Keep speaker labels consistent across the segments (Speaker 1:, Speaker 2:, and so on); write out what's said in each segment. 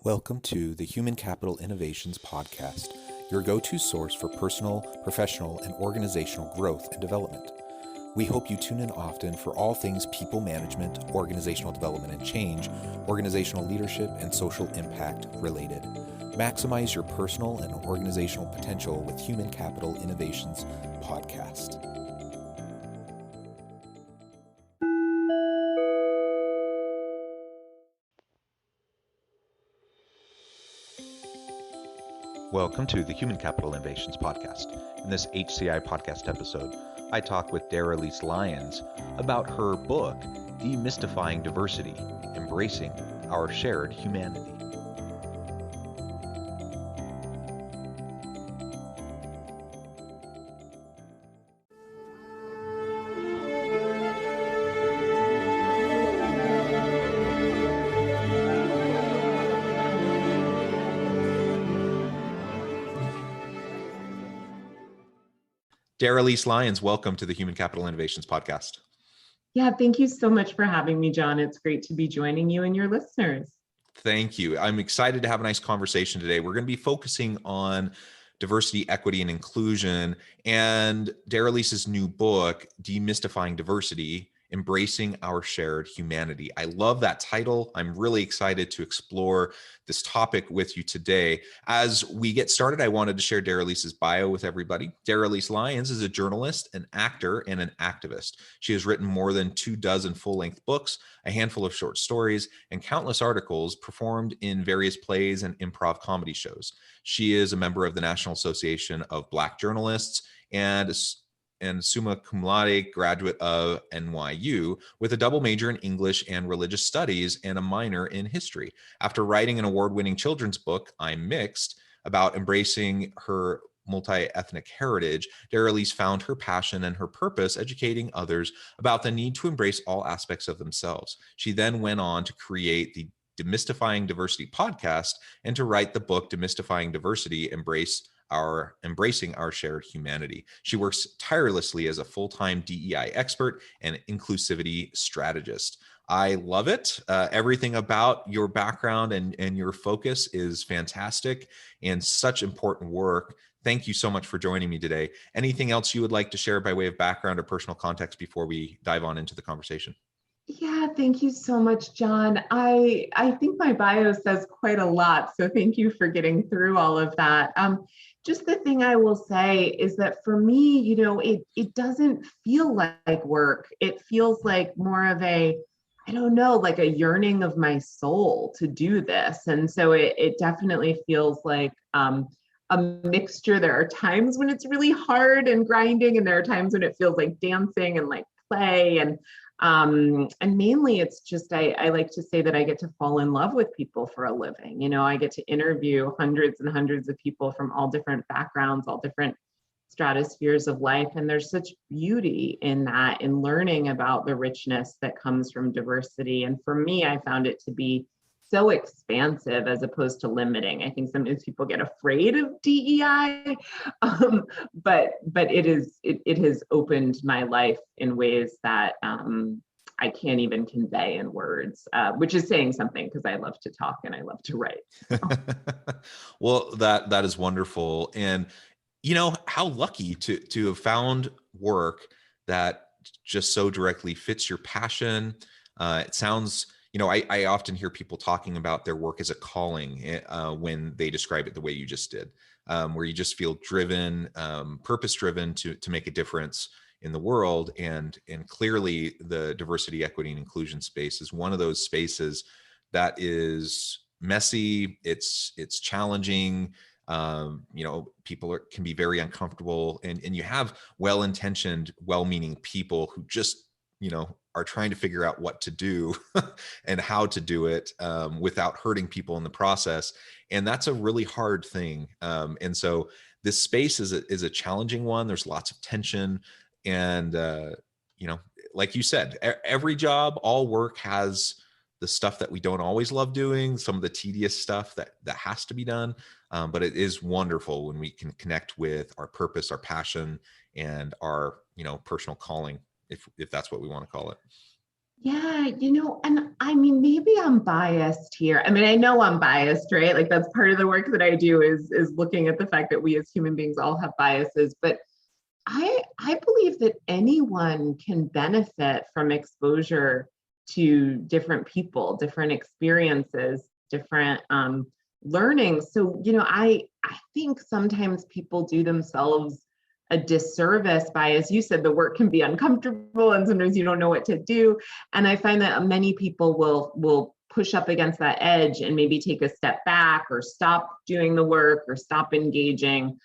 Speaker 1: Welcome to the Human Capital Innovations Podcast, your go-to source for personal, professional, and organizational growth and development. We hope you tune in often for all things people management, organizational development and change, organizational leadership, and social impact related. Maximize your personal and organizational potential with Human Capital Innovations Podcast. Welcome to the Human Capital Innovations Podcast. In this HCI podcast episode, I talk with Daralyse Lyons about her book, Demystifying Diversity, Embracing Our Shared Humanity. Daralyse Lyons, welcome to the Human Capital Innovations Podcast.
Speaker 2: Yeah, thank you so much for having me, John. It's great to be joining you and your listeners.
Speaker 1: Thank you. I'm excited to have a nice conversation today. We're going to be focusing on diversity, equity, and inclusion, and Daralyse's new book, Demystifying Diversity, Embracing Our Shared Humanity. I love that title. I'm really excited to explore this topic with you today. As we get started, I wanted to share Daralyse's bio with everybody. Daralyse Lyons is a journalist, an actor, and an activist. She has written more than 24 full-length books, a handful of short stories, and countless articles, performed in various plays and improv comedy shows. She is a member of the National Association of Black Journalists and summa cum laude graduate of NYU with a double major in English and religious studies and a minor in history. After writing an award-winning children's book, I'm Mixed, about embracing her multi-ethnic heritage, Daralyse found her passion and her purpose educating others about the need to embrace all aspects of themselves. She then went on to create the Demystifying Diversity podcast and to write the book Demystifying Diversity, Embracing Our Shared Humanity. She works tirelessly as a full-time DEI expert and inclusivity strategist. I love it. Everything about your background and your focus is fantastic and such important work. Thank you so much for joining me today. Anything else you would like to share by way of background or personal context before we dive on into the conversation?
Speaker 2: Yeah, thank you so much, John. I think my bio says quite a lot, so thank you for getting through all of that. Just the thing I will say is that for me, it doesn't feel like work. It feels like more of a, like a yearning of my soul to do this. And so it definitely feels like a mixture. There are times when it's really hard and grinding, and there are times when it feels like dancing and like play. And mainly it's just, I like to say that I get to fall in love with people for a living. I get to interview hundreds and hundreds of people from all different backgrounds, all different stratospheres of life. And there's such beauty in that, in learning about the richness that comes from diversity. And for me, I found it to be so expansive as opposed to limiting. I think sometimes people get afraid of DEI, but it has opened my life in ways that I can't even convey in words, which is saying something because I love to talk and I love to write.
Speaker 1: Well, that is wonderful. And how lucky to have found work that just so directly fits your passion. It sounds, I often hear people talking about their work as a calling when they describe it the way you just did, where you just feel driven, purpose-driven to make a difference in the world. And clearly the diversity, equity, and inclusion space is one of those spaces that is messy. It's challenging. People can be very uncomfortable, and you have well-intentioned, well-meaning people who just, are trying to figure out what to do and how to do it without hurting people in the process. And that's a really hard thing. And so this space is a challenging one. There's lots of tension. And, like you said, every job, all work has the stuff that we don't always love doing, some of the tedious stuff that has to be done. But it is wonderful when we can connect with our purpose, our passion, and our, personal calling, if that's what we want to call it.
Speaker 2: Yeah, and I mean, maybe I'm biased here. I mean, I know I'm biased, right? Like that's part of the work that I do is looking at the fact that we as human beings all have biases. But I believe that anyone can benefit from exposure to different people, different experiences, different learning. So, I think sometimes people do themselves a disservice by, as you said, the work can be uncomfortable and sometimes you don't know what to do. And I find that many people will push up against that edge and maybe take a step back or stop doing the work or stop engaging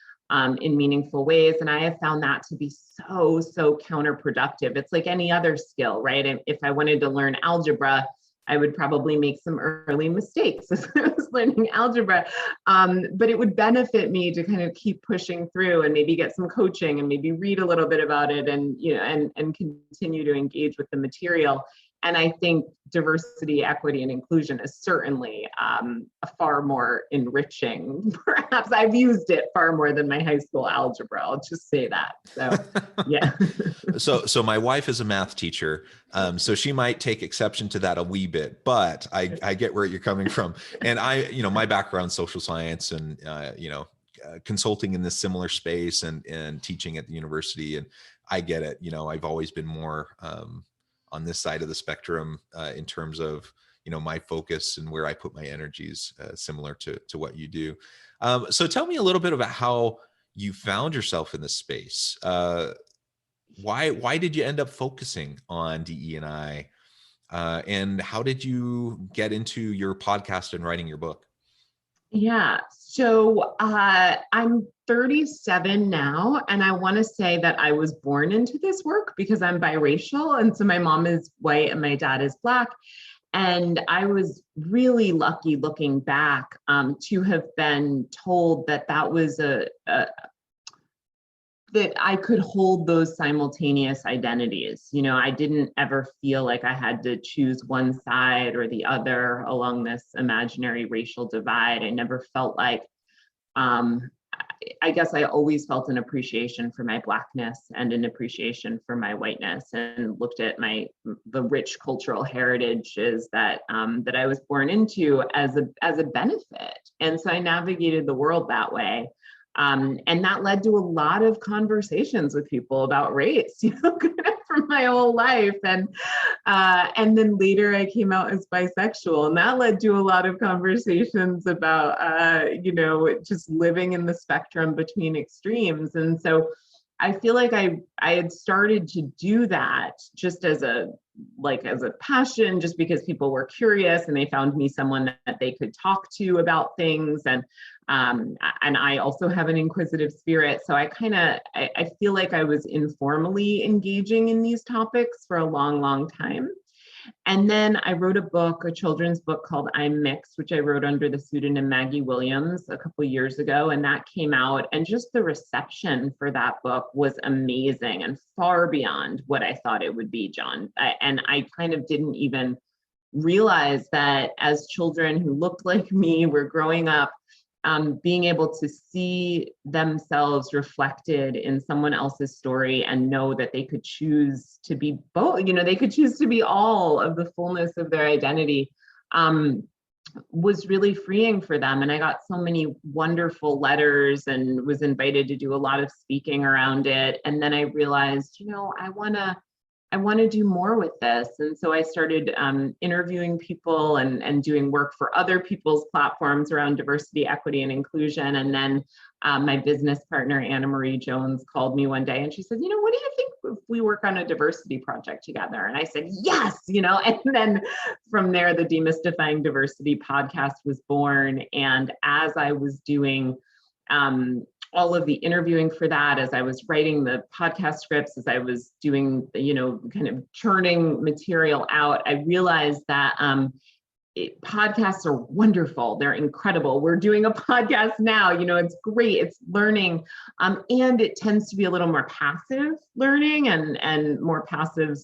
Speaker 2: in meaningful ways. And I have found that to be so counterproductive. It's like any other skill, right? And if I wanted to learn algebra, I would probably make some early mistakes as I was learning algebra. But it would benefit me to kind of keep pushing through and maybe get some coaching and maybe read a little bit about it and, and continue to engage with the material. And I think diversity, equity, and inclusion is certainly a far more enriching. Perhaps I've used it far more than my high school algebra. I'll just say that. So, yeah.
Speaker 1: So my wife is a math teacher, so she might take exception to that a wee bit, but I get where you're coming from. And my background, social science and, consulting in this similar space and teaching at the university. And I get it. I've always been more, on this side of the spectrum in terms of my focus and where I put my energies, similar to what you do. So tell me a little bit about how you found yourself in this space. Why did you end up focusing on DE&I, and how did you get into your podcast and writing your book?
Speaker 2: Yeah, so I'm 37 now, and I want to say that I was born into this work because I'm biracial. And so my mom is white and my dad is Black. And I was really lucky looking back to have been told that that was that I could hold those simultaneous identities. I didn't ever feel like I had to choose one side or the other along this imaginary racial divide. I never felt like, I guess I always felt an appreciation for my Blackness and an appreciation for my whiteness, and looked at the rich cultural heritages that that I was born into as a benefit. And so I navigated the world that way. And that led to a lot of conversations with people about race, kind of for my whole life. And then later I came out as bisexual, and that led to a lot of conversations about, just living in the spectrum between extremes. And so I feel like I had started to do that just as a passion, just because people were curious and they found me someone that they could talk to about things. And I also have an inquisitive spirit. So I feel like I was informally engaging in these topics for a long time. And then I wrote a children's book called I'm Mixed, which I wrote under the pseudonym Maggie Williams a couple of years ago. And that came out, and just the reception for that book was amazing and far beyond what I thought it would be, John. And I kind of didn't even realize that as children who looked like me were growing up, being able to see themselves reflected in someone else's story and know that they could choose to be both, they could choose to be all of the fullness of their identity, was really freeing for them. And I got so many wonderful letters and was invited to do a lot of speaking around it. And then I realized, I want to do more with this. And so I started interviewing people and doing work for other people's platforms around diversity, equity, and inclusion. And then my business partner, Anna Marie Jones, called me one day and she said, what do you think if we work on a diversity project together? And I said, yes, and then from there, the Demystifying Diversity podcast was born. And as I was doing all of the interviewing for that, as I was writing the podcast scripts, as I was doing, kind of churning material out, I realized that podcasts are wonderful. They're incredible. We're doing a podcast now, it's great. It's learning. And it tends to be a little more passive learning and more passive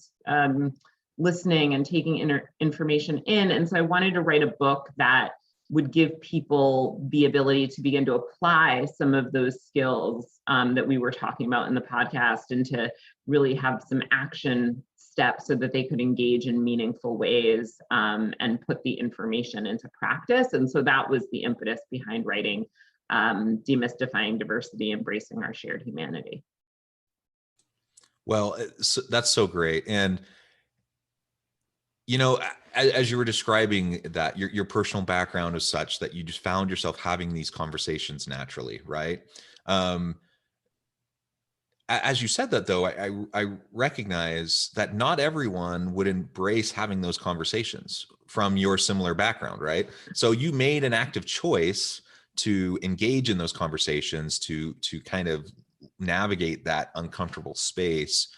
Speaker 2: listening and taking information in. And so I wanted to write a book that would give people the ability to begin to apply some of those skills that we were talking about in the podcast, and to really have some action step so that they could engage in meaningful ways, and put the information into practice. And so that was the impetus behind writing Demystifying Diversity, Embracing Our Shared Humanity.
Speaker 1: Well, that's so great. And, you know, as you were describing that, your personal background is such that you just found yourself having these conversations naturally, right? Um, as you said that, though, I recognize that not everyone would embrace having those conversations from your similar background, right? So you made an active choice to engage in those conversations, to kind of navigate that uncomfortable space,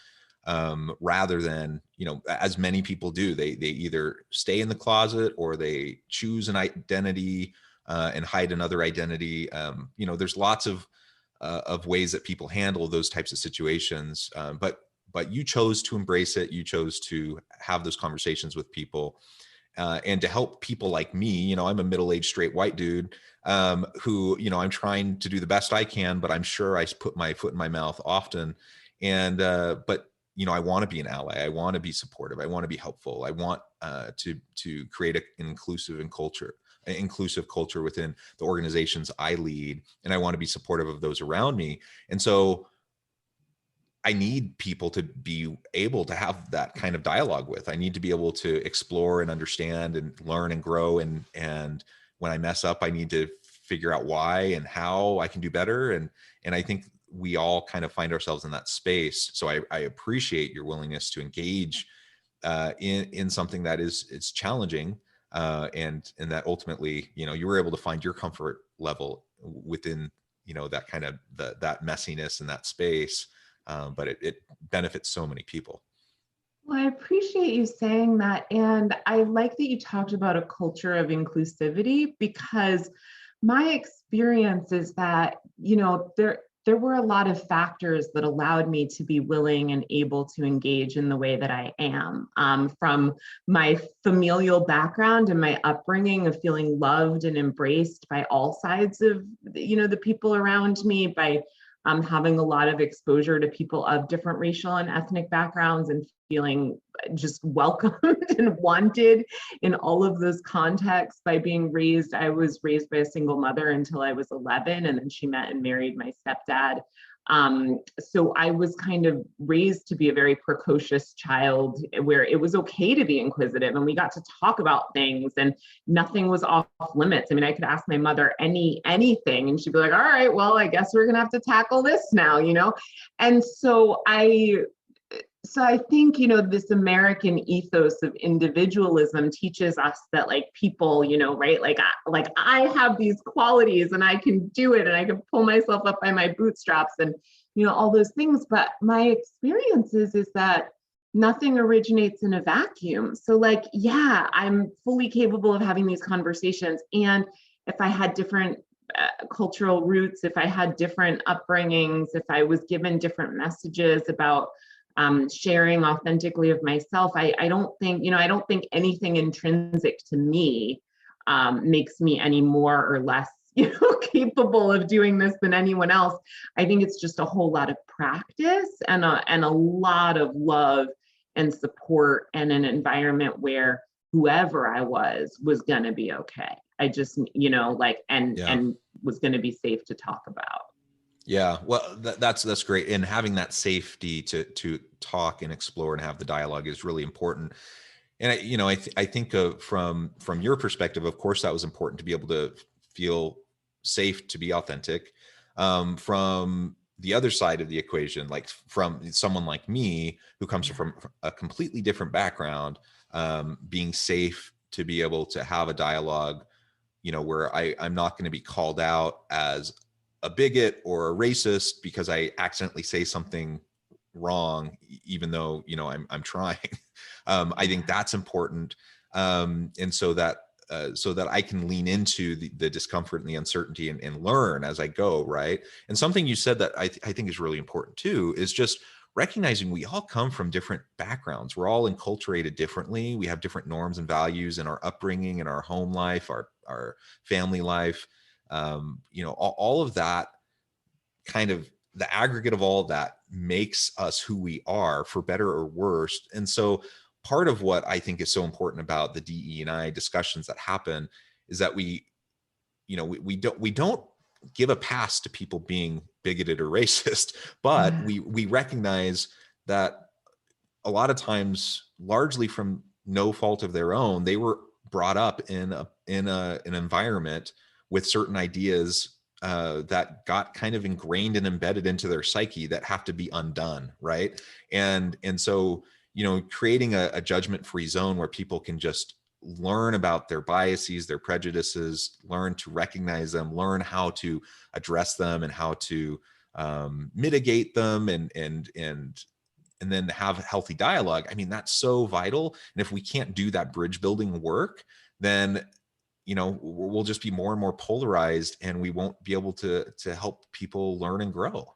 Speaker 1: rather than, you know, as many people do, they either stay in the closet or they choose an identity and hide another identity. You know, there's lots of ways that people handle those types of situations. But you chose to embrace it. You chose to have those conversations with people, and to help people like me. You know, I'm a middle-aged straight white dude, who, you know, I'm trying to do the best I can, but I'm sure I put my foot in my mouth often. And, but, you know, I want to be an ally. I want to be supportive. I want to be helpful. I want to create an inclusive culture within the organizations I lead, and I want to be supportive of those around me. And so I need people to be able to have that kind of dialogue with. I need to be able to explore and understand and learn and grow. And when I mess up, I need to figure out why and how I can do better. And I think we all kind of find ourselves in that space. So I appreciate your willingness to engage in something that is challenging, and that ultimately, you know, you were able to find your comfort level within, you know, that kind of that messiness in that space. But it benefits so many people.
Speaker 2: Well, I appreciate you saying that. And I like that you talked about a culture of inclusivity, because my experience is that, you know, there were a lot of factors that allowed me to be willing and able to engage in the way that I am, from my familial background and my upbringing of feeling loved and embraced by all sides of, you know, the people around me, by having a lot of exposure to people of different racial and ethnic backgrounds and feeling just welcomed and wanted in all of those contexts. By being raised, I was raised by a single mother until I was 11, and then she met and married my stepdad. So I was kind of raised to be a very precocious child, where it was okay to be inquisitive and we got to talk about things and nothing was off limits. I mean, I could ask my mother anything and she'd be like, all right, well, I guess we're gonna have to tackle this now, you know? And so I think, you know, this American ethos of individualism teaches us that, like, people, you know, right, like I have these qualities and I can do it and I can pull myself up by my bootstraps and, you know, all those things. But my experience is that nothing originates in a vacuum. So, like, yeah, I'm fully capable of having these conversations. And if I had different cultural roots, if I had different upbringings, if I was given different messages about sharing authentically of myself, I don't think, you know, I don't think anything intrinsic to me makes me any more or less, you know, capable of doing this than anyone else. I think it's just a whole lot of practice and a lot of love and support, and an environment where whoever I was going to be okay. I just, you know, like, and was going to be safe to talk about.
Speaker 1: Yeah, well, that's great, and having that safety to talk and explore and have the dialogue is really important. And I think from your perspective, of course, that was important to be able to feel safe to be authentic. From the other side of the equation, like from someone like me who comes from a completely different background, being safe to be able to have a dialogue, you know, where I'm not going to be called out as a bigot or a racist because I accidentally say something wrong, even though, you know, I'm trying. I think that's important. And so that I can lean into the discomfort and the uncertainty and learn as I go. Right. And something you said that I think is really important too, is just recognizing we all come from different backgrounds. We're all enculturated differently. We have different norms and values in our upbringing, in our home life, our family life. You know, all of that kind of the aggregate of all of that makes us who we are, for better or worse. And so part of what I think is so important about the DE&I discussions that happen is that we don't give a pass to people being bigoted or racist, but we recognize that a lot of times, largely from no fault of their own, they were brought up in an environment with certain ideas that got kind of ingrained and embedded into their psyche that have to be undone, right? And so, creating a judgment-free zone where people can just learn about their biases, their prejudices, learn to recognize them, learn how to address them, and how to mitigate them, and then have healthy dialogue. I mean, that's so vital. And if we can't do that bridge building work, then we'll just be more and more polarized, and we won't be able to help people learn and grow.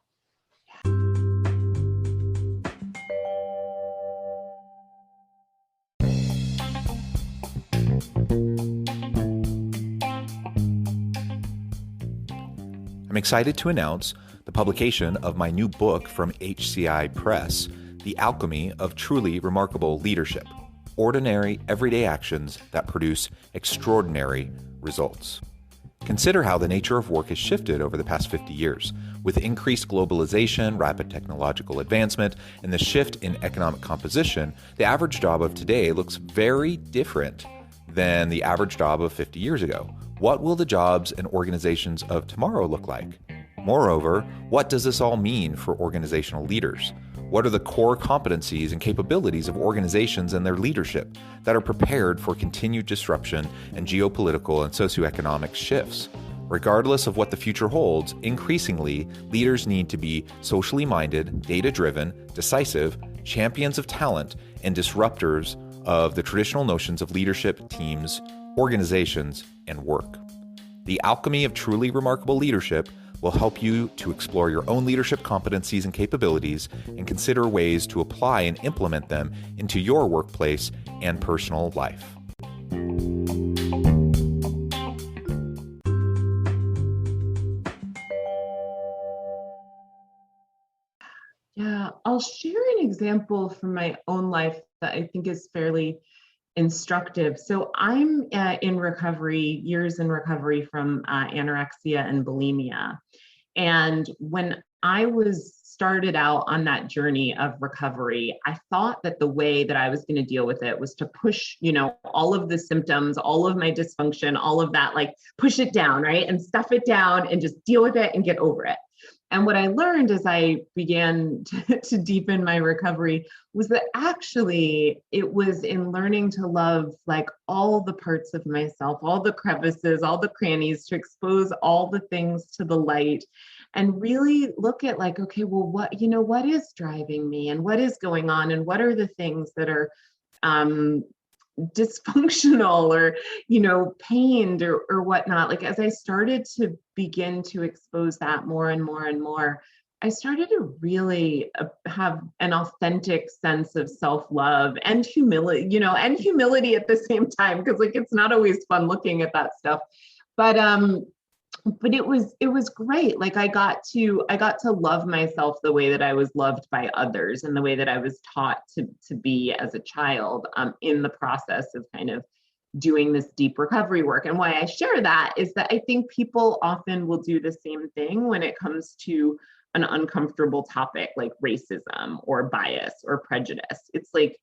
Speaker 1: I'm excited to announce the publication of my new book from HCI Press, The Alchemy of Truly Remarkable Leadership: Ordinary, Everyday Actions that Produce Extraordinary Results. Consider how the nature of work has shifted over the past 50 years. With increased globalization, rapid technological advancement, and the shift in economic composition, the average job of today looks very different than the average job of 50 years ago. What will the jobs and organizations of tomorrow look like? Moreover, what does this all mean for organizational leaders? What are the core competencies and capabilities of organizations and their leadership that are prepared for continued disruption and geopolitical and socioeconomic shifts? Regardless of what the future holds, increasingly, leaders need to be socially minded, data-driven, decisive, champions of talent, and disruptors of the traditional notions of leadership, teams, organizations, and work. The Alchemy of Truly Remarkable Leadership will help you to explore your own leadership competencies and capabilities and consider ways to apply and implement them into your workplace and personal life.
Speaker 2: Yeah, I'll share an example from my own life that I think is fairly instructive. So I'm in recovery, years in recovery from anorexia and bulimia. And when I was started out on that journey of recovery, I thought that the way that I was going to deal with it was to push, all of the symptoms, all of my dysfunction, all of that, like push it down, right? And stuff it down and just deal with it and get over it. And what I learned as I began to deepen my recovery was that actually it was in learning to love like all the parts of myself, all the crevices, all the crannies, to expose all the things to the light and really look at like, okay, well, what is driving me and what is going on and what are the things that are dysfunctional or pained or whatnot. Like as I started to begin to expose that more and more and more, I started to really have an authentic sense of self-love and humility, and humility at the same time, because like it's not always fun looking at that stuff. But it was great. Like I got to love myself the way that I was loved by others and the way that I was taught to be as a child in the process of kind of doing this deep recovery work. And why I share that is that I think people often will do the same thing when it comes to an uncomfortable topic like racism or bias or prejudice. It's like,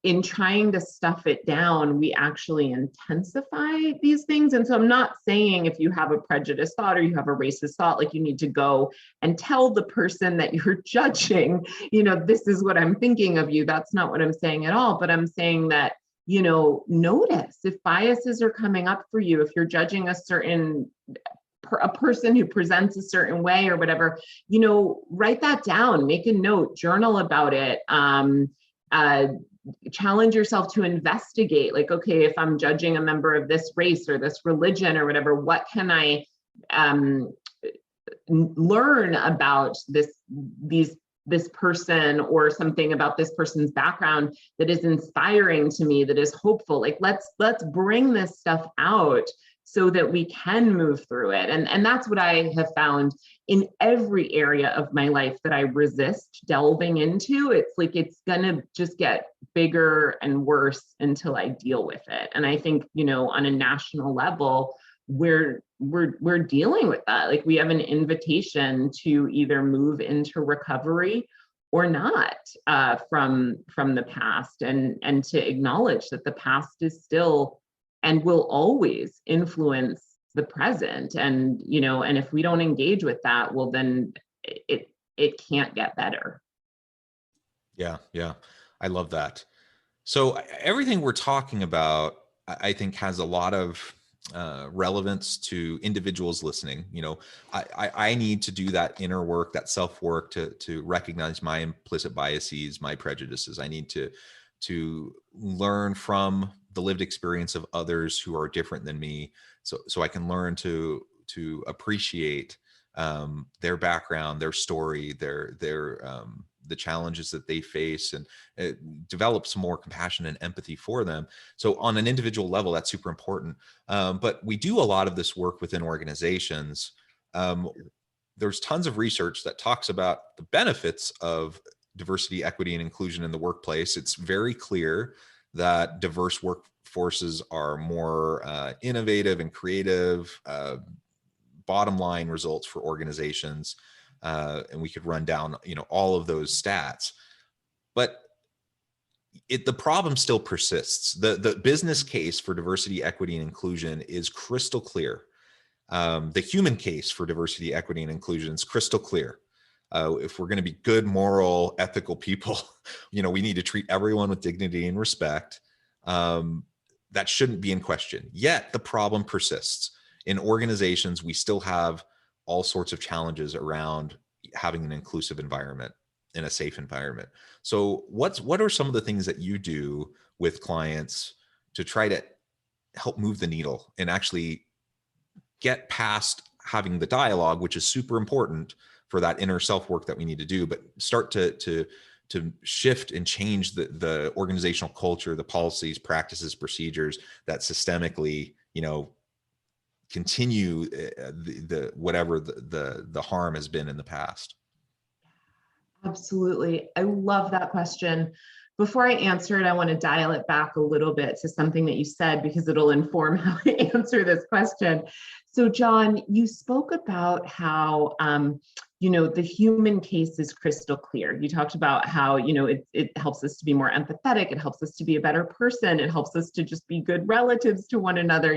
Speaker 2: in trying to stuff it down, we actually intensify these things. And so I'm not saying if you have a prejudiced thought or you have a racist thought, like you need to go and tell the person that you're judging, this is what I'm thinking of you. That's not what I'm saying at all. But I'm saying that, notice if biases are coming up for you, if you're judging a person who presents a certain way or whatever, write that down, make a note, journal about it. Challenge yourself to investigate, like, okay, if I'm judging a member of this race or this religion or whatever, what can I learn about this person or something about this person's background that is inspiring to me, that is hopeful. Like let's bring this stuff out so that we can move through it. And that's what I have found in every area of my life that I resist delving into. It's like it's gonna just get bigger and worse until I deal with it. And I think, on a national level, we're dealing with that. Like, we have an invitation to either move into recovery or not, from the past, and to acknowledge that the past is still and will always influence the present. And if we don't engage with that, well, then it can't get better.
Speaker 1: Yeah, I love that. So everything we're talking about, I think, has a lot of relevance to individuals listening. I need to do that inner work, that self work, to recognize my implicit biases, my prejudices. I need to learn from the lived experience of others who are different than me, so I can learn to appreciate their background, their story, their the challenges that they face, and develop some more compassion and empathy for them. So on an individual level, that's super important. But we do a lot of this work within organizations. There's tons of research that talks about the benefits of diversity, equity, and inclusion in the workplace. It's very clear that diverse workforces are more innovative and creative, bottom line results for organizations. And we could run down, all of those stats, but the problem still persists. The business case for diversity, equity, and inclusion is crystal clear. The human case for diversity, equity, and inclusion is crystal clear. If we're going to be good, moral, ethical people, we need to treat everyone with dignity and respect. That shouldn't be in question. Yet the problem persists. In organizations, we still have all sorts of challenges around having an inclusive environment and a safe environment. So what are some of the things that you do with clients to try to help move the needle and actually get past having the dialogue, which is super important for that inner self work that we need to do, but start to shift and change the organizational culture, the policies, practices, procedures that systemically, continue the whatever the harm has been in the past?
Speaker 2: Absolutely. I love that question. Before I answer it, I want to dial it back a little bit to something that you said, because it'll inform how I answer this question. So, John, you spoke about how, the human case is crystal clear. You talked about how, it helps us to be more empathetic. It helps us to be a better person. It helps us to just be good relatives to one another.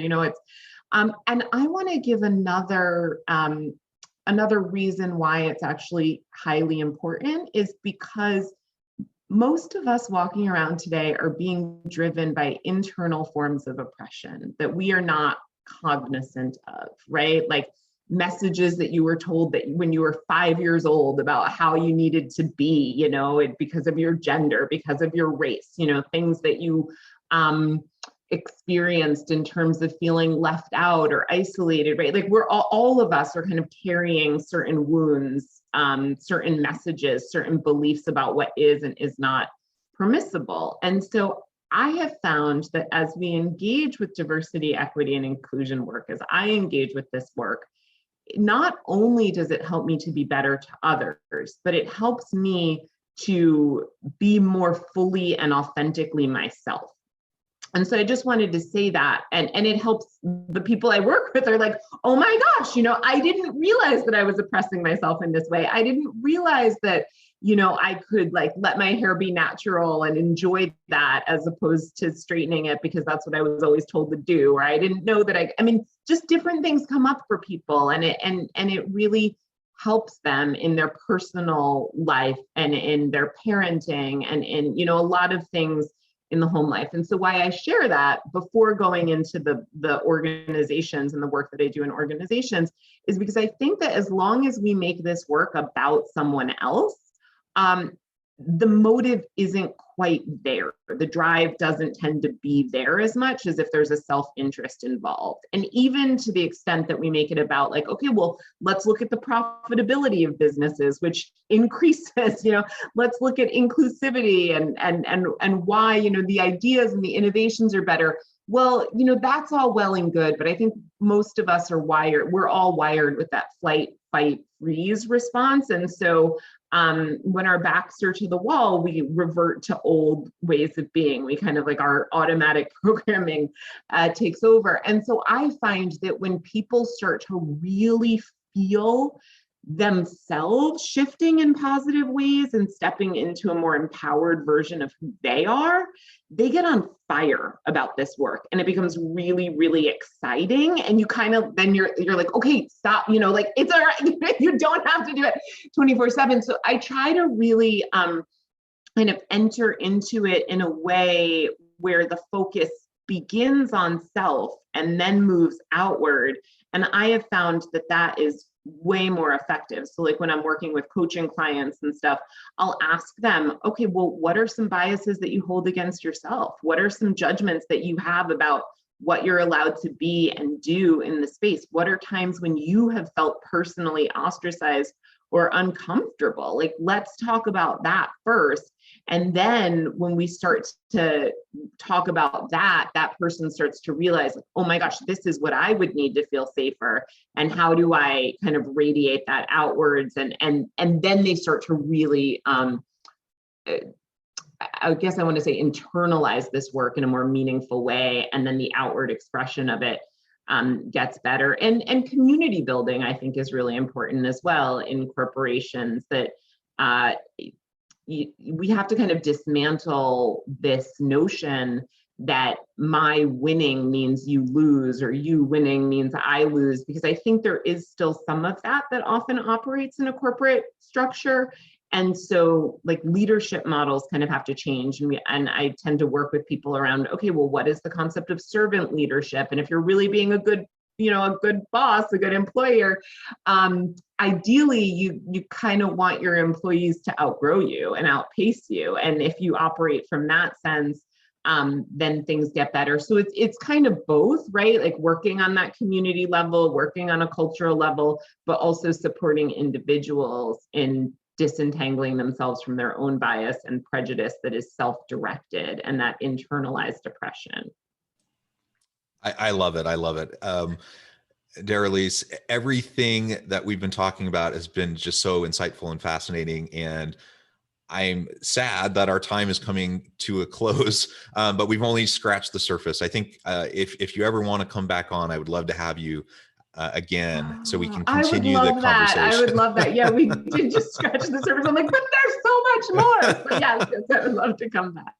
Speaker 2: And I want to give another reason why it's actually highly important is because most of us walking around today are being driven by internal forms of oppression that we are not cognizant of, right? Like messages that you were told that when you were 5 years old about how you needed to be, because of your gender, because of your race, things that you experienced in terms of feeling left out or isolated, right? Like we're all of us are kind of carrying certain wounds, certain messages, certain beliefs about what is and is not permissible. And so I have found that as we engage with diversity, equity, and inclusion work, as I engage with this work, not only does it help me to be better to others, but it helps me to be more fully and authentically myself. And so I just wanted to say that, and it helps the people I work with are like, oh my gosh, I didn't realize that I was oppressing myself in this way. I didn't realize that, I could like let my hair be natural and enjoy that as opposed to straightening it because that's what I was always told to do. Or I didn't know that I mean, just different things come up for people, and it really helps them in their personal life and in their parenting and in, a lot of things in the home life. And so why I share that before going into the organizations and the work that I do in organizations is because I think that as long as we make this work about someone else, the motive isn't quite there. The drive doesn't tend to be there as much as if there's a self-interest involved. And even to the extent that we make it about like, okay, well, let's look at the profitability of businesses, which increases, let's look at inclusivity and why, the ideas and the innovations are better. Well, that's all well and good, but I think most of us we're all wired with that flight, fight, freeze response. And so when our backs are to the wall, we revert to old ways of being. We kind of like our automatic programming takes over. And so I find that when people start to really feel themselves shifting in positive ways and stepping into a more empowered version of who they are, they get on fire about this work, and it becomes really, really exciting. And you kind of, then you're like, okay, stop, like it's all right. You don't have to do it 24/7. So I try to really kind of enter into it in a way where the focus begins on self and then moves outward. And I have found that is way more effective. So like when I'm working with coaching clients and stuff, I'll ask them, okay, well, what are some biases that you hold against yourself? What are some judgments that you have about what you're allowed to be and do in the space? What are times when you have felt personally ostracized or uncomfortable? Like, let's talk about that first. And then when we start to talk about that, that person starts to realize, like, oh my gosh, this is what I would need to feel safer. And how do I kind of radiate that outwards? And then they start to really, I guess I want to say, internalize this work in a more meaningful way. And then the outward expression of it gets better. And community building, I think, is really important as well in corporations, that we have to kind of dismantle this notion that my winning means you lose, or you winning means I lose, because I think there is still some of that often operates in a corporate structure. And so like leadership models kind of have to change. And I tend to work with people around, okay, well, what is the concept of servant leadership? And if you're really being a good boss, a good employer, ideally you kind of want your employees to outgrow you and outpace you. And if you operate from that sense, then things get better. So it's kind of both, right? Like working on that community level, working on a cultural level, but also supporting individuals in disentangling themselves from their own bias and prejudice that is self-directed and that internalized oppression.
Speaker 1: I love it. I love it. Daralyse, everything that we've been talking about has been just so insightful and fascinating. And I'm sad that our time is coming to a close, but we've only scratched the surface. I think if you ever want to come back on, I would love to have you again, so we can continue the conversation.
Speaker 2: I would love that. Yeah, we did just scratch the surface. I'm like, but there's so much more. But yes, I would love to come back.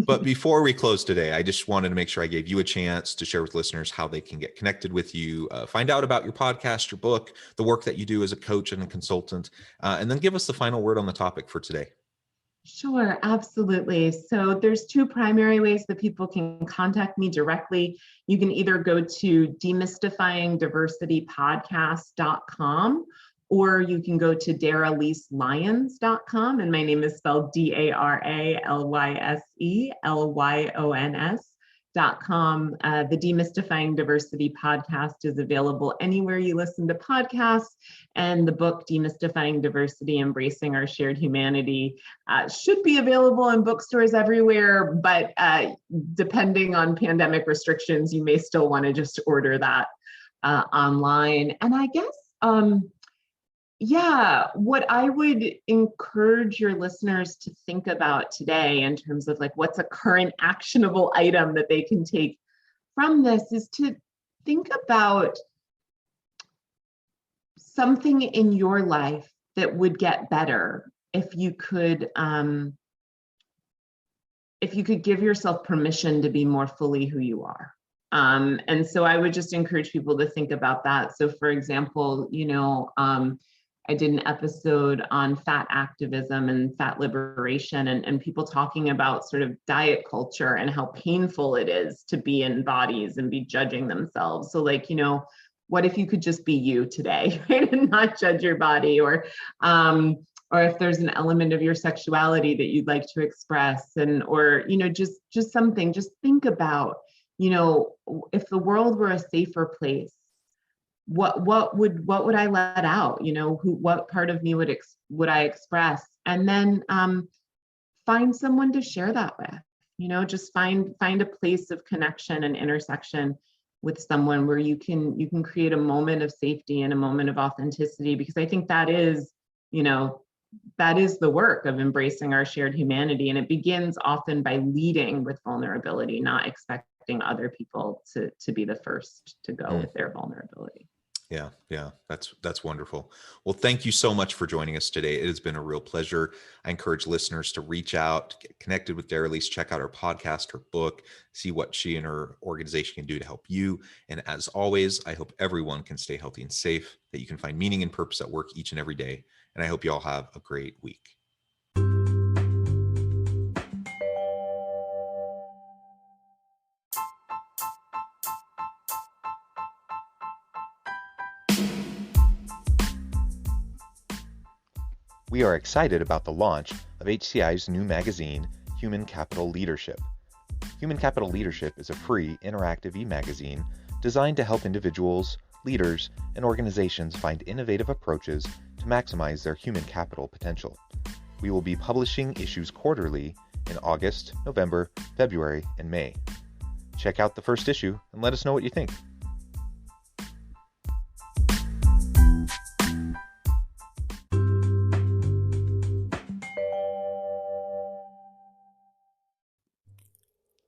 Speaker 1: But before we close today, I just wanted to make sure I gave you a chance to share with listeners how they can get connected with you, find out about your podcast, your book, the work that you do as a coach and a consultant, and then give us the final word on the topic for today.
Speaker 2: Sure, absolutely. So there's two primary ways that people can contact me directly. You can either go to demystifyingdiversitypodcast.com, or you can go to daralyselyons.com, and my name is spelled DARALYSELYONS.com. The Demystifying Diversity podcast is available anywhere you listen to podcasts, and the book Demystifying Diversity, Embracing Our Shared Humanity should be available in bookstores everywhere, but depending on pandemic restrictions, you may still want to just order that online. And I guess what I would encourage your listeners to think about today in terms of like what's a current actionable item that they can take from this is to think about something in your life that would get better if you could give yourself permission to be more fully who you are. And so I would just encourage people to think about that. So for example, I did an episode on fat activism and fat liberation, and people talking about sort of diet culture and how painful it is to be in bodies and be judging themselves. So like, what if you could just be you today, right? And not judge your body, or if there's an element of your sexuality that you'd like to express, or just something, just think about, if the world were a safer place, what would I let out? What part of me would I express? And then find someone to share that with. just find a place of connection and intersection with someone where you can create a moment of safety and a moment of authenticity, because I think that is the work of embracing our shared humanity. And it begins often by leading with vulnerability, not expecting other people to be the first to go with their vulnerability.
Speaker 1: Yeah, that's wonderful. Well, thank you so much for joining us today. It has been a real pleasure. I encourage listeners to reach out, get connected with Daralyse, check out her podcast, her book, see what she and her organization can do to help you. And as always, I hope everyone can stay healthy and safe, that you can find meaning and purpose at work each and every day. And I hope you all have a great week. We are excited about the launch of HCI's new magazine, Human Capital Leadership. Human Capital Leadership is a free, interactive e-magazine designed to help individuals, leaders, and organizations find innovative approaches to maximize their human capital potential. We will be publishing issues quarterly in August, November, February, and May. Check out the first issue and let us know what you think.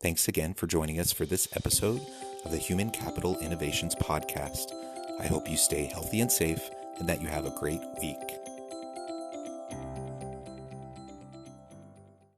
Speaker 1: Thanks again for joining us for this episode of the Human Capital Innovations Podcast. I hope you stay healthy and safe and that you have a great week.